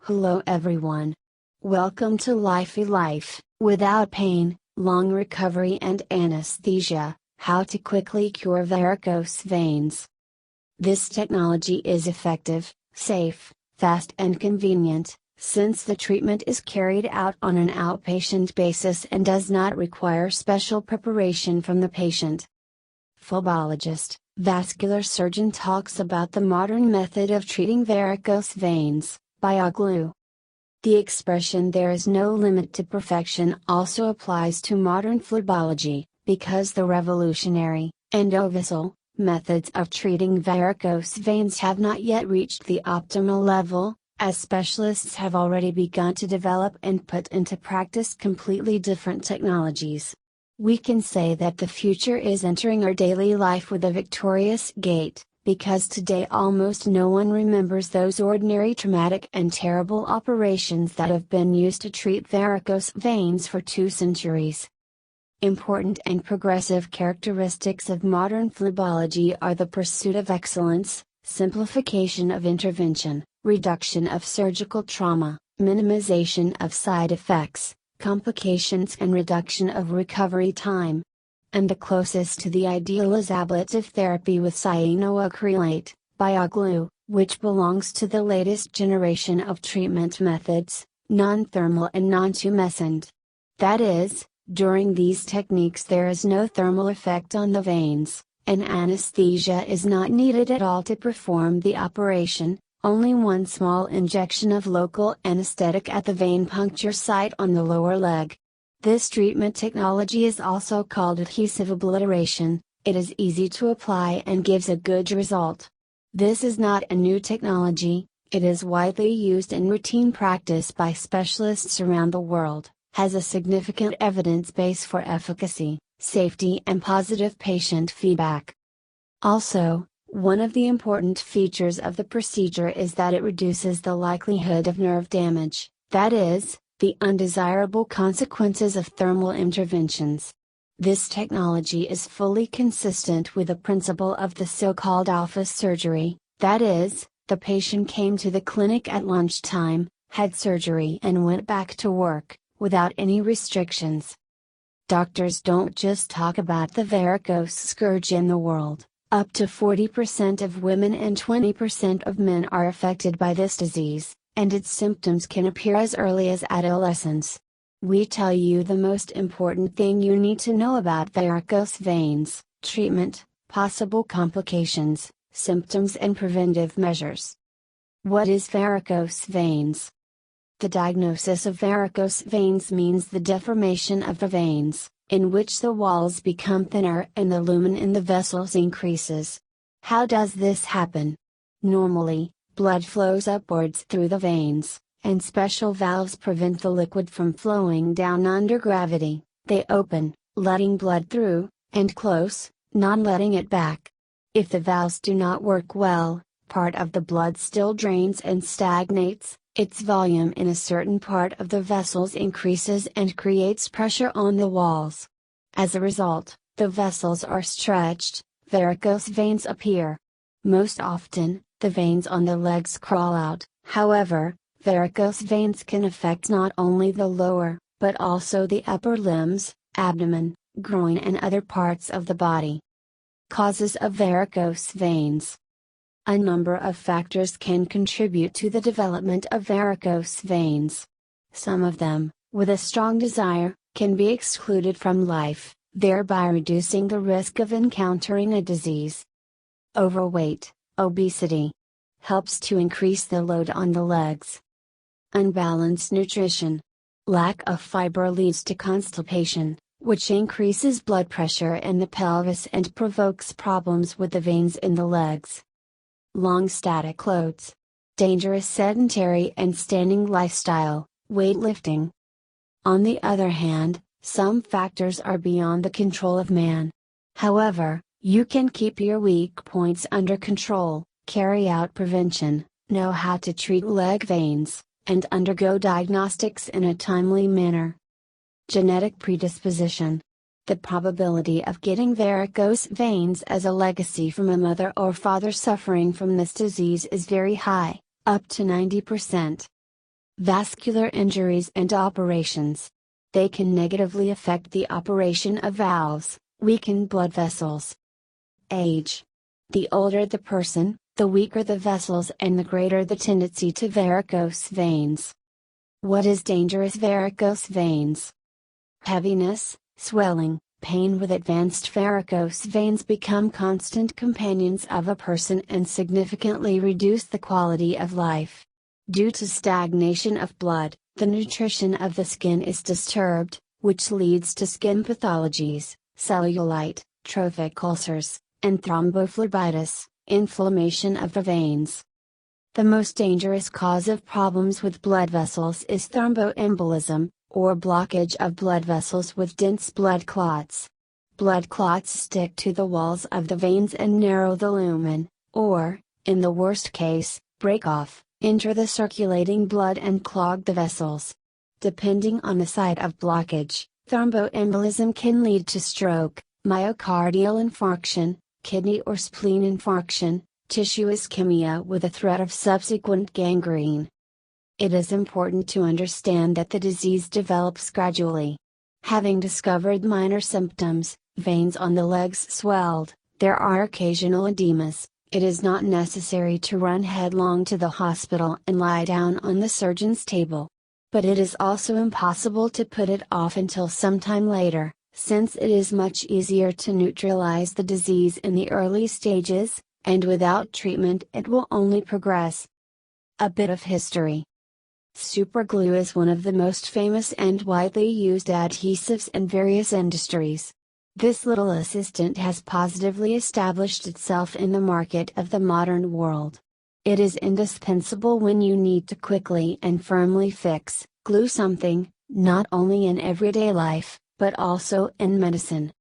Hello everyone. Welcome to Lify Life, without pain, long recovery and anesthesia, how to quickly cure varicose veins. This technology is effective, safe, fast and convenient, since the treatment is carried out on an outpatient basis and does not require special preparation from the patient. Phlebotomist, vascular surgeon talks about the modern method of treating varicose veins. Bioglue. The expression "there is no limit to perfection" also applies to modern phlebology, because the revolutionary, endovessel, methods of treating varicose veins have not yet reached the optimal level, as specialists have already begun to develop and put into practice completely different technologies. We can say that the future is entering our daily life with a victorious gait, because today almost no one remembers those ordinary traumatic and terrible operations that have been used to treat varicose veins for 2 centuries. Important and progressive characteristics of modern phlebology are the pursuit of excellence, simplification of intervention, reduction of surgical trauma, minimization of side effects, complications and reduction of recovery time. And the closest to the ideal is ablative therapy with cyanoacrylate, bioglue, which belongs to the latest generation of treatment methods, non-thermal and non-tumescent. That is, during these techniques there is no thermal effect on the veins, and anesthesia is not needed at all to perform the operation, only one small injection of local anesthetic at the vein puncture site on the lower leg. This treatment technology is also called adhesive obliteration. It is easy to apply and gives a good result. This is not a new technology, it is widely used in routine practice by specialists around the world, has a significant evidence base for efficacy, safety and positive patient feedback. Also, one of the important features of the procedure is that it reduces the likelihood of nerve damage, that is, the undesirable consequences of thermal interventions. This technology is fully consistent with the principle of the so-called office surgery, that is, the patient came to the clinic at lunchtime, had surgery and went back to work, without any restrictions. Doctors don't just talk about the varicose scourge in the world. Up to 40% of women and 20% of men are affected by this disease, and its symptoms can appear as early as adolescence. We tell you the most important thing you need to know about varicose veins: treatment, possible complications, symptoms and preventive measures. What is varicose veins? The diagnosis of varicose veins means the deformation of the veins, in which the walls become thinner and the lumen in the vessels increases. How does this happen? Normally, blood flows upwards through the veins, and special valves prevent the liquid from flowing down under gravity. They open, letting blood through, and close, not letting it back. If the valves do not work well, part of the blood still drains and stagnates, its volume in a certain part of the vessels increases and creates pressure on the walls. As a result, the vessels are stretched, varicose veins appear. Most often, the veins on the legs crawl out. However, varicose veins can affect not only the lower, but also the upper limbs, abdomen, groin and other parts of the body. Causes of varicose veins. A number of factors can contribute to the development of varicose veins. Some of them, with a strong desire, can be excluded from life, thereby reducing the risk of encountering a disease. Overweight, obesity, helps to increase the load on the legs. Unbalanced nutrition. Lack of fiber leads to constipation, which increases blood pressure in the pelvis and provokes problems with the veins in the legs. Long static loads. Dangerous sedentary and standing lifestyle, weightlifting. On the other hand, some factors are beyond the control of man. However, you can keep your weak points under control, carry out prevention, know how to treat leg veins, and undergo diagnostics in a timely manner. Genetic predisposition. The probability of getting varicose veins as a legacy from a mother or father suffering from this disease is very high, up to 90%. Vascular injuries and operations. They can negatively affect the operation of valves, weaken blood vessels. Age. The older the person, the weaker the vessels and the greater the tendency to varicose veins. What is dangerous varicose veins? Heaviness, swelling, pain with advanced varicose veins become constant companions of a person and significantly reduce the quality of life. Due to stagnation of blood, the nutrition of the skin is disturbed, which leads to skin pathologies, cellulite, trophic ulcers, and thrombophlebitis, inflammation of the veins. The most dangerous cause of problems with blood vessels is thromboembolism, or blockage of blood vessels with dense blood clots. Blood clots stick to the walls of the veins and narrow the lumen, or, in the worst case, break off, enter the circulating blood and clog the vessels. Depending on the site of blockage, thromboembolism can lead to stroke, myocardial infarction, kidney or spleen infarction, tissue ischemia with a threat of subsequent gangrene. It is important to understand that the disease develops gradually. Having discovered minor symptoms, veins on the legs swelled, there are occasional edemas, it is not necessary to run headlong to the hospital and lie down on the surgeon's table. But it is also impossible to put it off until sometime later, since it is much easier to neutralize the disease in the early stages, and without treatment it will only progress. A bit of history. Superglue is one of the most famous and widely used adhesives in various industries. This little assistant has positively established itself in the market of the modern world. It is indispensable when you need to quickly and firmly fix, glue something, not only in everyday life, but also in medicine.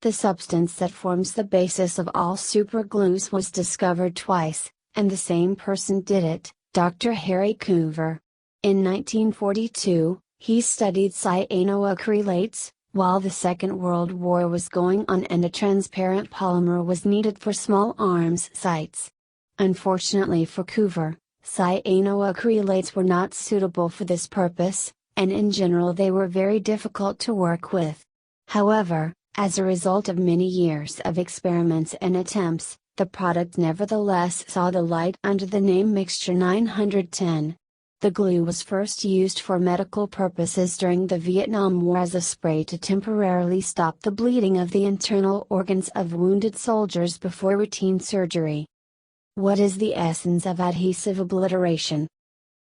The substance that forms the basis of all superglues was discovered twice, and the same person did it, Dr. Harry Coover. In 1942, he studied cyanoacrylates, while the Second World War was going on and a transparent polymer was needed for small arms sights. Unfortunately for Coover, cyanoacrylates were not suitable for this purpose, and in general they were very difficult to work with. However, as a result of many years of experiments and attempts, the product nevertheless saw the light under the name Mixture 910. The glue was first used for medical purposes during the Vietnam War as a spray to temporarily stop the bleeding of the internal organs of wounded soldiers before routine surgery. What is the essence of adhesive obliteration?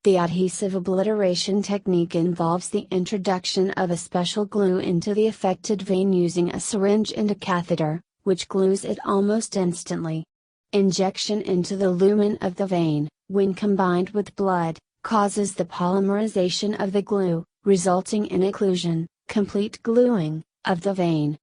The adhesive obliteration technique involves the introduction of a special glue into the affected vein using a syringe and a catheter, which glues it almost instantly. Injection into the lumen of the vein, when combined with blood, causes the polymerization of the glue, resulting in occlusion, complete gluing, of the vein.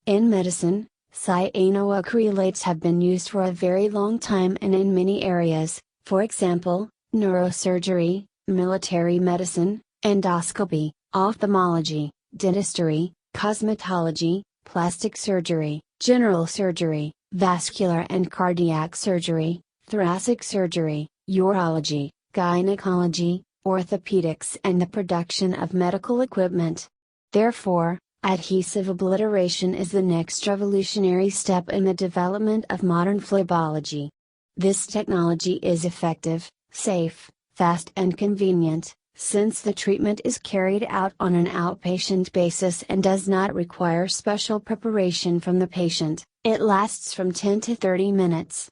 In medicine, cyanoacrylates have been used for a very long time and in many areas, for example, neurosurgery, military medicine, endoscopy, ophthalmology, dentistry, cosmetology, plastic surgery, general surgery, vascular and cardiac surgery, thoracic surgery, urology, gynecology, orthopedics and the production of medical equipment. Therefore, adhesive obliteration is the next revolutionary step in the development of modern phlebology. This technology is effective, safe, fast and convenient, since the treatment is carried out on an outpatient basis and does not require special preparation from the patient. It lasts from 10 to 30 minutes.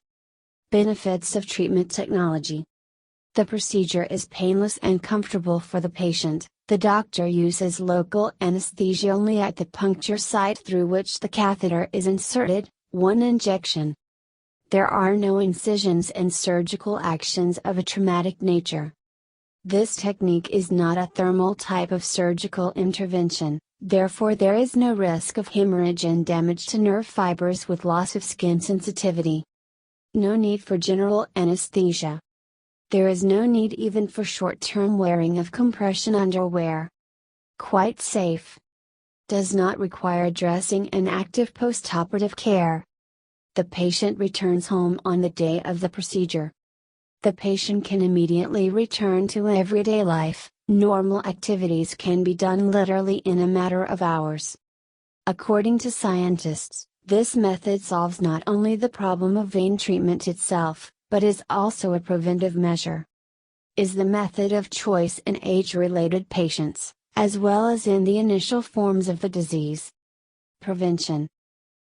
Benefits of treatment technology. The procedure is painless and comfortable for the patient. The doctor uses local anesthesia only at the puncture site through which the catheter is inserted, one injection. There are no incisions and surgical actions of a traumatic nature. This technique is not a thermal type of surgical intervention, therefore there is no risk of hemorrhage and damage to nerve fibers with loss of skin sensitivity. No need for general anesthesia. There is no need even for short-term wearing of compression underwear. Quite safe. Does not require dressing and active postoperative care. The patient returns home on the day of the procedure. The patient can immediately return to everyday life. Normal activities can be done literally in a matter of hours. According to scientists, this method solves not only the problem of vein treatment itself, but is also a preventive measure. Is the method of choice in age-related patients, as well as in the initial forms of the disease. Prevention.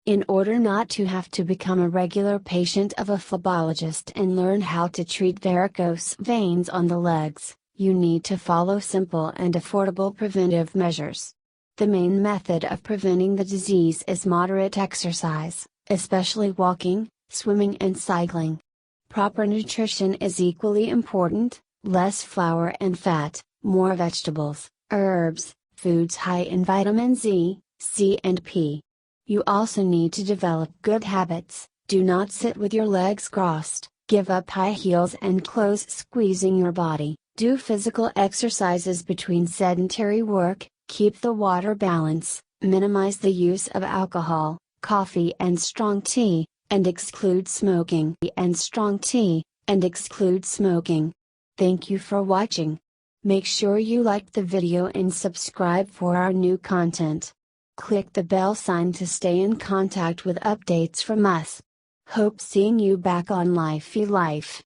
In order not to have to become a regular patient of a phlebologist and learn how to treat varicose veins on the legs, you need to follow simple and affordable preventive measures. The main method of preventing the disease is moderate exercise, especially walking, swimming and cycling. Proper nutrition is equally important: less flour and fat, more vegetables, herbs, foods high in vitamin Z, C and P. You also need to develop good habits. Do not sit with your legs crossed, give up high heels and close squeezing your body, do physical exercises between sedentary work, keep the water balance, minimize the use of alcohol, coffee and strong tea, and exclude smoking. Thank you for watching. Make sure you like the video and subscribe for our new content. Click the bell sign to stay in contact with updates from us. Hope seeing you back on Lify Life.